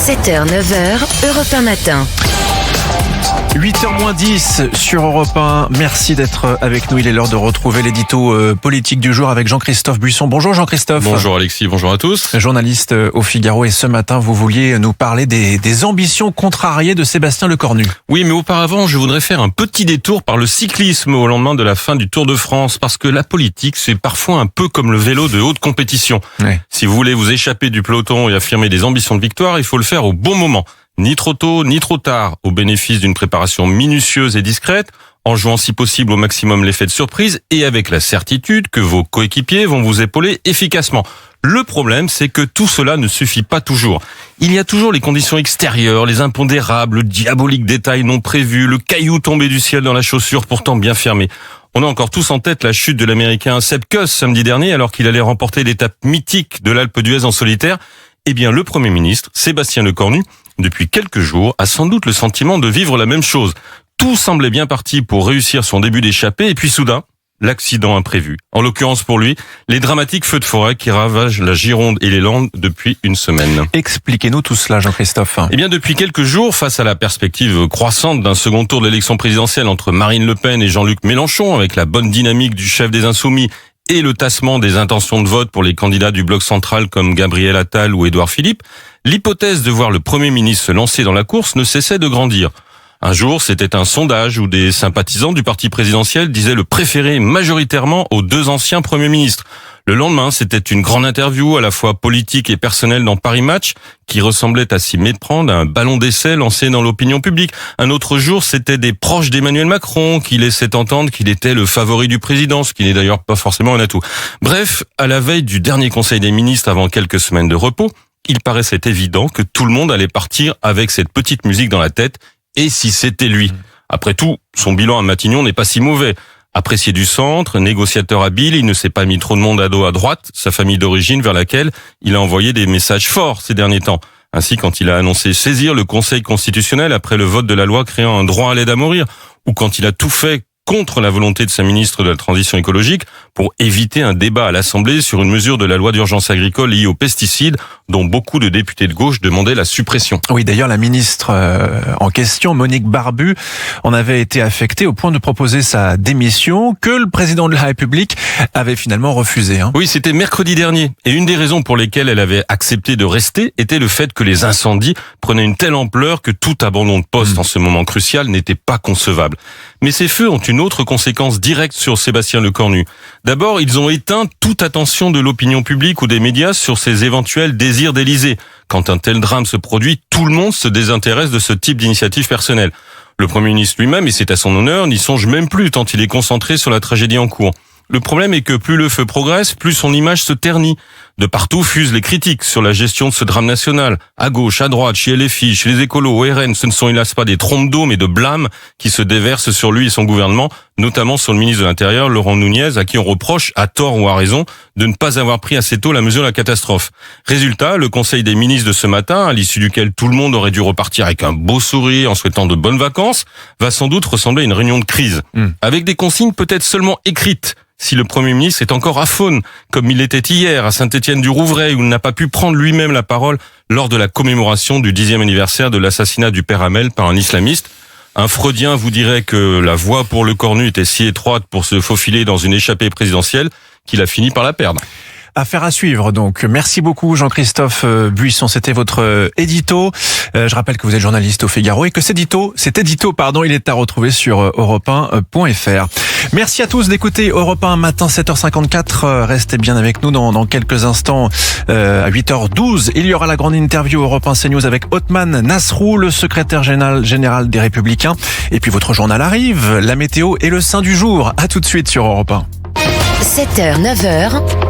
7h, 9h, Europe 1 matin. 8h-10 sur Europe 1. Merci d'être avec nous. Il est l'heure de retrouver l'édito politique du jour avec Jean-Christophe Buisson. Bonjour Jean-Christophe. Bonjour Alexis, bonjour à tous. Journaliste au Figaro, et ce matin vous vouliez nous parler des ambitions contrariées de Sébastien Lecornu. Oui, mais auparavant je voudrais faire un petit détour par le cyclisme au lendemain de la fin du Tour de France, parce que la politique c'est parfois un peu comme le vélo de haute compétition. Ouais. Si vous voulez vous échapper du peloton et affirmer des ambitions de victoire, il faut le faire au bon moment. Ni trop tôt, ni trop tard, au bénéfice d'une préparation minutieuse et discrète, en jouant si possible au maximum l'effet de surprise et avec la certitude que vos coéquipiers vont vous épauler efficacement. Le problème, c'est que tout cela ne suffit pas toujours. Il y a toujours les conditions extérieures, les impondérables, le diabolique détail non prévu, le caillou tombé du ciel dans la chaussure pourtant bien fermée. On a encore tous en tête la chute de l'Américain Sepp Kuss samedi dernier alors qu'il allait remporter l'étape mythique de l'Alpe d'Huez en solitaire. Eh bien, le Premier ministre, Sébastien Lecornu, depuis quelques jours, a sans doute le sentiment de vivre la même chose. Tout semblait bien parti pour réussir son début d'échappée, et puis soudain, l'accident imprévu. En l'occurrence pour lui, les dramatiques feux de forêt qui ravagent la Gironde et les Landes depuis une semaine. Expliquez-nous tout cela, Jean-Christophe. Eh bien, depuis quelques jours, face à la perspective croissante d'un second tour de l'élection présidentielle entre Marine Le Pen et Jean-Luc Mélenchon, avec la bonne dynamique du chef des Insoumis et le tassement des intentions de vote pour les candidats du bloc central comme Gabriel Attal ou Édouard Philippe, l'hypothèse de voir le Premier ministre se lancer dans la course ne cessait de grandir. Un jour, c'était un sondage où des sympathisants du parti présidentiel disaient le préférer majoritairement aux deux anciens premiers ministres. Le lendemain, c'était une grande interview à la fois politique et personnelle dans Paris Match qui ressemblait à s'y méprendre à un ballon d'essai lancé dans l'opinion publique. Un autre jour, c'était des proches d'Emmanuel Macron qui laissaient entendre qu'il était le favori du président, ce qui n'est d'ailleurs pas forcément un atout. Bref, à la veille du dernier Conseil des ministres avant quelques semaines de repos, il paraissait évident que tout le monde allait partir avec cette petite musique dans la tête. Et si c'était lui? Après tout, son bilan à Matignon n'est pas si mauvais. Apprécié du centre, négociateur habile, il ne s'est pas mis trop de monde à dos à droite, sa famille d'origine vers laquelle il a envoyé des messages forts ces derniers temps. Ainsi, quand il a annoncé saisir le Conseil constitutionnel après le vote de la loi créant un droit à l'aide à mourir, ou quand il a tout fait contre la volonté de sa ministre de la Transition écologique pour éviter un débat à l'Assemblée sur une mesure de la loi d'urgence agricole liée aux pesticides dont beaucoup de députés de gauche demandaient la suppression. Oui, d'ailleurs, la ministre en question, Monique Barbu, en avait été affectée au point de proposer sa démission que le président de la République avait finalement refusé. Oui, c'était mercredi dernier. Et une des raisons pour lesquelles elle avait accepté de rester était le fait que les incendies prenaient une telle ampleur que tout abandon de poste en ce moment crucial n'était pas concevable. Mais ces feux ont une autre conséquence directe sur Sébastien Lecornu. D'abord, ils ont éteint toute attention de l'opinion publique ou des médias sur ses éventuels désirs d'Élysée. Quand un tel drame se produit, tout le monde se désintéresse de ce type d'initiative personnelle. Le Premier ministre lui-même, et c'est à son honneur, n'y songe même plus tant il est concentré sur la tragédie en cours. Le problème est que plus le feu progresse, plus son image se ternit. De partout fusent les critiques sur la gestion de ce drame national. À gauche, à droite, chez LFI, chez les écolos, au RN, ce ne sont hélas pas des trompes d'eau mais de blâmes qui se déversent sur lui et son gouvernement, notamment sur le ministre de l'Intérieur, Laurent Nunez, à qui on reproche, à tort ou à raison, de ne pas avoir pris assez tôt la mesure de la catastrophe. Résultat, le Conseil des ministres de ce matin, à l'issue duquel tout le monde aurait dû repartir avec un beau sourire en souhaitant de bonnes vacances, va sans doute ressembler à une réunion de crise. Avec des consignes peut-être seulement écrites, si le Premier ministre est encore aphone, comme il l'était hier à Saint-Étienne-du-Rouvray, où il n'a pas pu prendre lui-même la parole lors de la commémoration du 10e anniversaire de l'assassinat du père Hamel par un islamiste. Un freudien vous dirait que la voie pour Lecornu était si étroite pour se faufiler dans une échappée présidentielle qu'il a fini par la perdre. Affaire à suivre, donc. Merci beaucoup, Jean-Christophe Buisson. C'était votre édito. Je rappelle que vous êtes journaliste au Figaro et que cet édito, il est à retrouver sur europe1.fr. Merci à tous d'écouter Europe 1 matin 7h54. Restez bien avec nous dans quelques instants. À 8h12, il y aura la grande interview Europe 1 CNews avec Othman Nasrou, le secrétaire général des Républicains. Et puis votre journal arrive, la météo et le saint du jour. À tout de suite sur Europe 1. 7h, 9h.